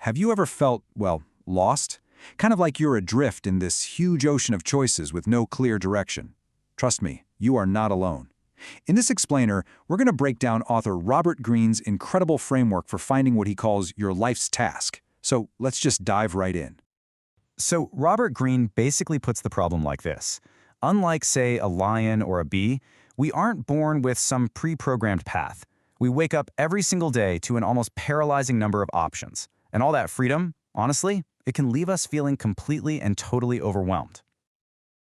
Have you ever felt, well, lost? Kind of like you're adrift in this huge ocean of choices with no clear direction. Trust me, you are not alone. In this explainer, we're going to break down author Robert Greene's incredible framework for finding what he calls your life's task. So let's just dive right in. So Robert Greene basically puts the problem like this. Unlike, say, a lion or a bee, we aren't born with some pre-programmed path. We wake up every single day to an almost paralyzing number of options. And all that freedom, honestly, it can leave us feeling completely and totally overwhelmed.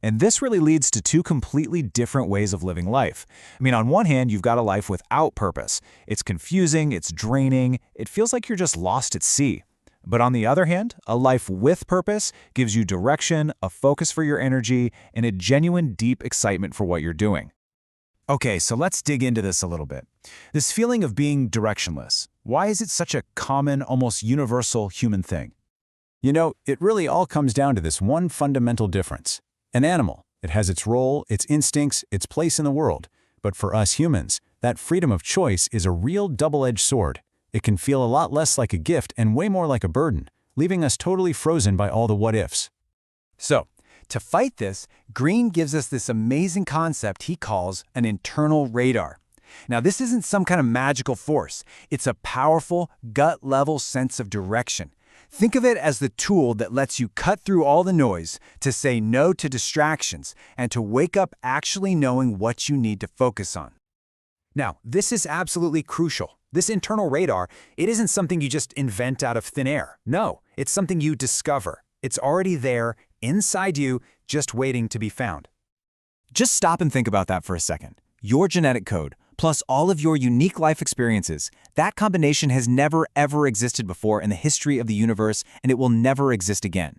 And this really leads to two completely different ways of living life. I mean, on one hand, you've got a life without purpose. It's confusing, it's draining, it feels like you're just lost at sea. But on the other hand, a life with purpose gives you direction, a focus for your energy, and a genuine deep excitement for what you're doing. Okay, so let's dig into this a little bit. This feeling of being directionless, why is it such a common, almost universal human thing? You know, it really all comes down to this one fundamental difference. An animal, it has its role, its instincts, its place in the world. But for us humans, that freedom of choice is a real double-edged sword. It can feel a lot less like a gift and way more like a burden, leaving us totally frozen by all the what-ifs. So, to fight this, Greene gives us this amazing concept he calls an internal radar. Now, this isn't some kind of magical force. It's a powerful, gut-level sense of direction. Think of it as the tool that lets you cut through all the noise, to say no to distractions, and to wake up actually knowing what you need to focus on. Now, this is absolutely crucial. This internal radar, it isn't something you just invent out of thin air. No, it's something you discover. It's already there, inside you, just waiting to be found. Just stop and think about that for a second. Your genetic code, plus all of your unique life experiences, that combination has never ever existed before in the history of the universe, and it will never exist again.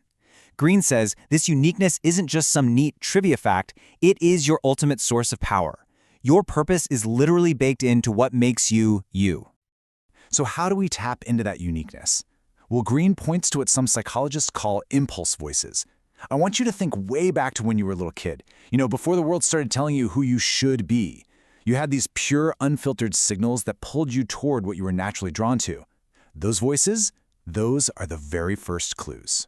Greene says this uniqueness isn't just some neat trivia fact, it is your ultimate source of power. Your purpose is literally baked into what makes you, you. So how do we tap into that uniqueness? Well, Greene points to what some psychologists call impulse voices. I want you to think way back to when you were a little kid. You know, before the world started telling you who you should be. You had these pure, unfiltered signals that pulled you toward what you were naturally drawn to. Those voices, those are the very first clues.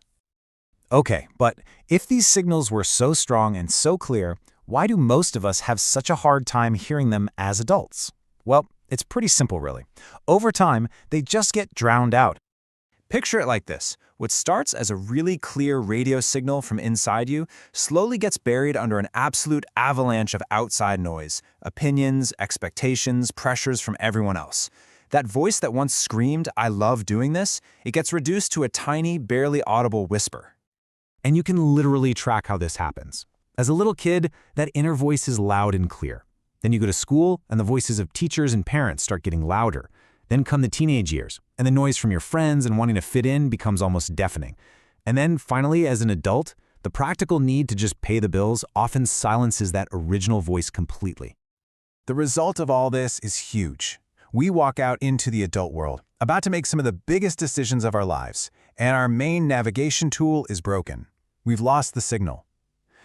Okay, but if these signals were so strong and so clear, why do most of us have such a hard time hearing them as adults? Well, it's pretty simple, really. Over time, they just get drowned out. Picture it like this. What starts as a really clear radio signal from inside you slowly gets buried under an absolute avalanche of outside noise, opinions, expectations, pressures from everyone else. That voice that once screamed, "I love doing this," it gets reduced to a tiny, barely audible whisper. And you can literally track how this happens. As a little kid, that inner voice is loud and clear. Then you go to school, and the voices of teachers and parents start getting louder. Then come the teenage years, and the noise from your friends and wanting to fit in becomes almost deafening. And then, finally, as an adult, the practical need to just pay the bills often silences that original voice completely. The result of all this is huge. We walk out into the adult world, about to make some of the biggest decisions of our lives, and our main navigation tool is broken. We've lost the signal.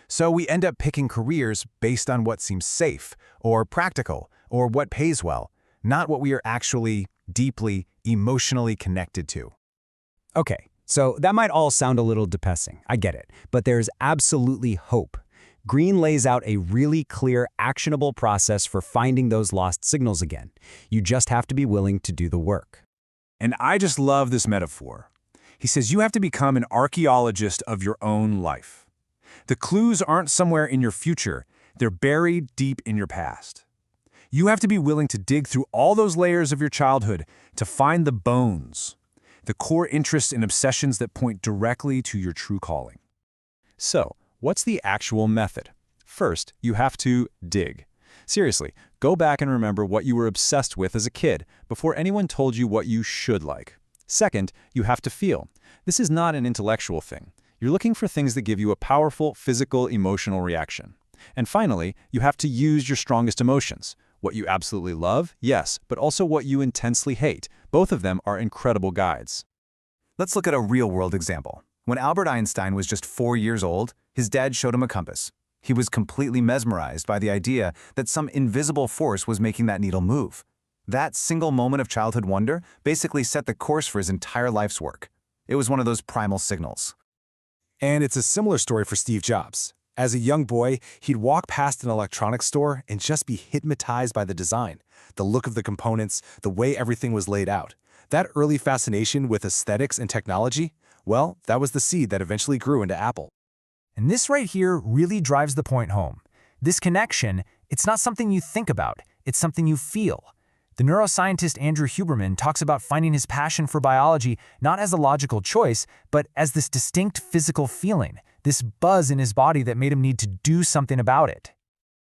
So we end up picking careers based on what seems safe, or practical, or what pays well, not what we are actually deeply, emotionally connected to. Okay, so that might all sound a little depressing, I get it, but there's absolutely hope. Greene lays out a really clear, actionable process for finding those lost signals again. You just have to be willing to do the work. And I just love this metaphor. He says you have to become an archaeologist of your own life. The clues aren't somewhere in your future, they're buried deep in your past. You have to be willing to dig through all those layers of your childhood to find the bones, the core interests and obsessions that point directly to your true calling. So, what's the actual method? First, you have to dig. Seriously, go back and remember what you were obsessed with as a kid before anyone told you what you should like. Second, you have to feel. This is not an intellectual thing. You're looking for things that give you a powerful physical, emotional reaction. And finally, you have to use your strongest emotions. What you absolutely love, yes, but also what you intensely hate. Both of them are incredible guides. Let's look at a real-world example. When Albert Einstein was just 4 years old, his dad showed him a compass. He was completely mesmerized by the idea that some invisible force was making that needle move. That single moment of childhood wonder basically set the course for his entire life's work. It was one of those primal signals. And it's a similar story for Steve Jobs. As a young boy, he'd walk past an electronics store and just be hypnotized by the design, the look of the components, the way everything was laid out. That early fascination with aesthetics and technology, well, that was the seed that eventually grew into Apple. And this right here really drives the point home. This connection, it's not something you think about, it's something you feel. The neuroscientist Andrew Huberman talks about finding his passion for biology not as a logical choice, but as this distinct physical feeling, this buzz in his body that made him need to do something about it.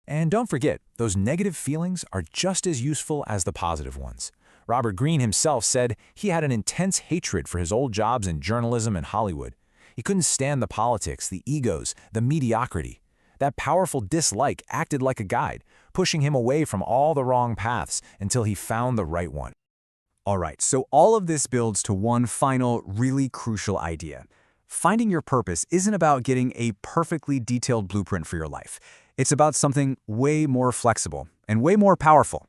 And don't forget, those negative feelings are just as useful as the positive ones. Robert Greene himself said he had an intense hatred for his old jobs in journalism and Hollywood. He couldn't stand the politics, the egos, the mediocrity. That powerful dislike acted like a guide, pushing him away from all the wrong paths until he found the right one. All right, so all of this builds to one final, really crucial idea. Finding your purpose isn't about getting a perfectly detailed blueprint for your life. It's about something way more flexible and way more powerful.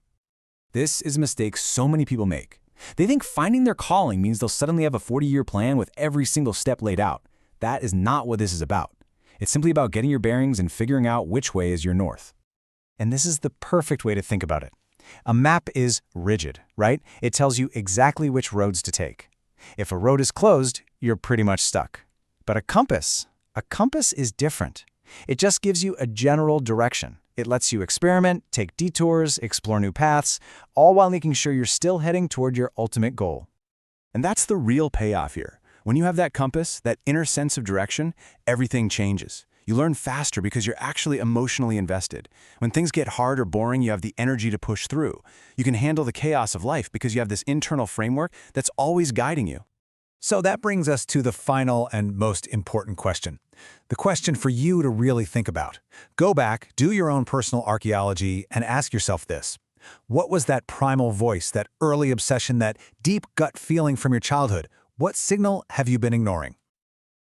This is a mistake so many people make. They think finding their calling means they'll suddenly have a 40-year plan with every single step laid out. That is not what this is about. It's simply about getting your bearings and figuring out which way is your north. And this is the perfect way to think about it. A map is rigid, right? It tells you exactly which roads to take. If a road is closed, you're pretty much stuck. But a compass is different. It just gives you a general direction. It lets you experiment, take detours, explore new paths, all while making sure you're still heading toward your ultimate goal. And that's the real payoff here. When you have that compass, that inner sense of direction, everything changes. You learn faster because you're actually emotionally invested. When things get hard or boring, you have the energy to push through. You can handle the chaos of life because you have this internal framework that's always guiding you. So that brings us to the final and most important question. The question for you to really think about. Go back, do your own personal archaeology, and ask yourself this. What was that primal voice, that early obsession, that deep gut feeling from your childhood? What signal have you been ignoring?